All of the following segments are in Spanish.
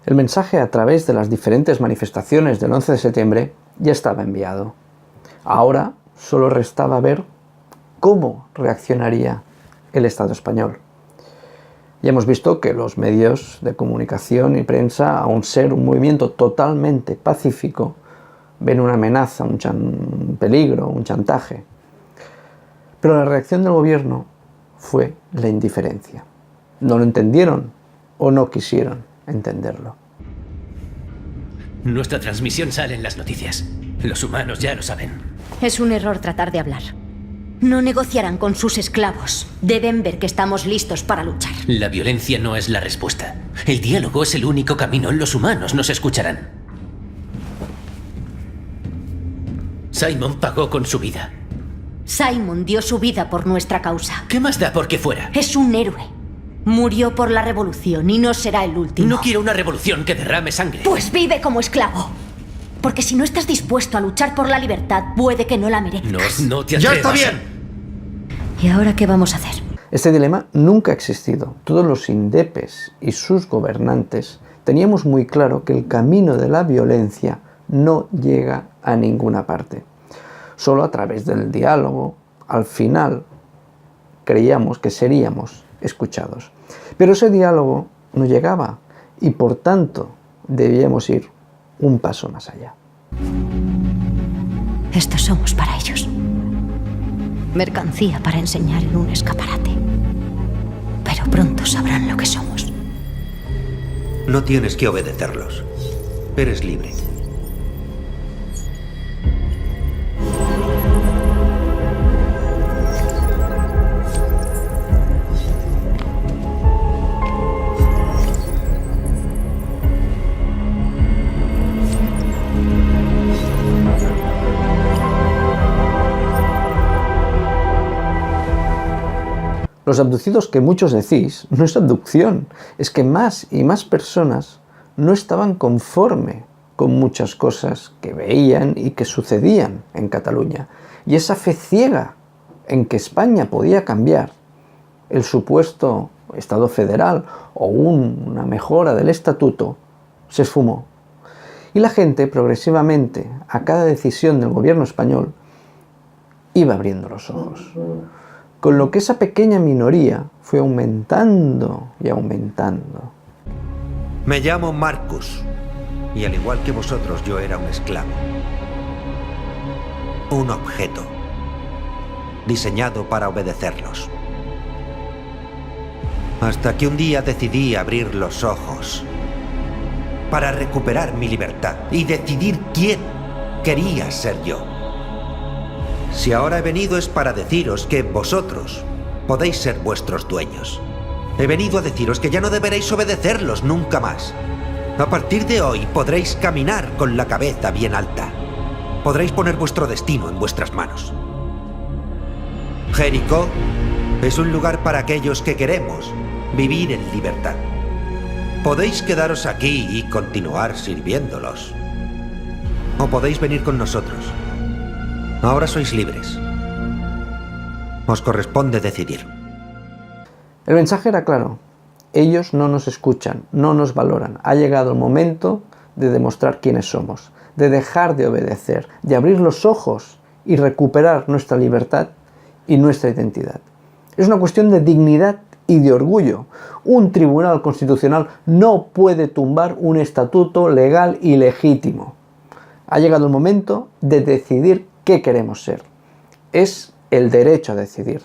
El mensaje a través de las diferentes manifestaciones del 11 de septiembre ya estaba enviado. Ahora solo restaba ver cómo reaccionaría el Estado español. Ya hemos visto que los medios de comunicación y prensa, aun ser un movimiento totalmente pacífico, ven una amenaza, un peligro, un chantaje. Pero la reacción del gobierno fue la indiferencia. No lo entendieron o no quisieron entenderlo. Nuestra transmisión sale en las noticias. Los humanos ya lo saben. Es un error tratar de hablar. No negociarán con sus esclavos. Deben ver que estamos listos para luchar. La violencia no es la respuesta. El diálogo es el único camino. Los humanos nos escucharán. Simon pagó con su vida. Simon dio su vida por nuestra causa. ¿Qué más da por qué fuera? Es un héroe. Murió por la revolución y no será el último. No quiero una revolución que derrame sangre. Pues vive como esclavo. Porque si no estás dispuesto a luchar por la libertad, puede que no la merezcas. No te atrevas. ¡Ya está bien! ¿Y ahora qué vamos a hacer? Este dilema nunca ha existido. Todos los indepes y sus gobernantes teníamos muy claro que el camino de la violencia no llega a ninguna parte. Solo a través del diálogo, al final, creíamos que seríamos escuchados. Pero ese diálogo no llegaba y por tanto debíamos ir un paso más allá. Estos somos para ellos. Mercancía para enseñar en un escaparate. Pero pronto sabrán lo que somos. No tienes que obedecerlos. Eres libre. Los abducidos que muchos decís no es abducción, es que más y más personas no estaban conforme con muchas cosas que veían y que sucedían en Cataluña. Y esa fe ciega en que España podía cambiar el supuesto Estado federal o una mejora del estatuto se esfumó. Y la gente progresivamente, a cada decisión del gobierno español, iba abriendo los ojos. Con lo que esa pequeña minoría fue aumentando y aumentando. Me llamo Marcus, y al igual que vosotros yo era un esclavo. Un objeto, diseñado para obedecerlos. Hasta que un día decidí abrir los ojos para recuperar mi libertad y decidir quién quería ser yo. Si ahora he venido es para deciros que vosotros podéis ser vuestros dueños. He venido a deciros que ya no deberéis obedecerlos nunca más. A partir de hoy podréis caminar con la cabeza bien alta. Podréis poner vuestro destino en vuestras manos. Jericó es un lugar para aquellos que queremos vivir en libertad. Podéis quedaros aquí y continuar sirviéndolos. O podéis venir con nosotros. Ahora sois libres. Os corresponde decidir. El mensaje era claro. Ellos no nos escuchan, no nos valoran. Ha llegado el momento de demostrar quiénes somos, de dejar de obedecer, de abrir los ojos y recuperar nuestra libertad y nuestra identidad. Es una cuestión de dignidad y de orgullo. Un tribunal constitucional no puede tumbar un estatuto legal y legítimo. Ha llegado el momento de decidir qué queremos ser. Es el derecho a decidir.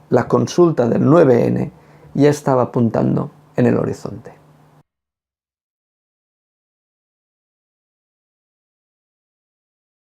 La consulta del 9N ya estaba apuntando en el horizonte.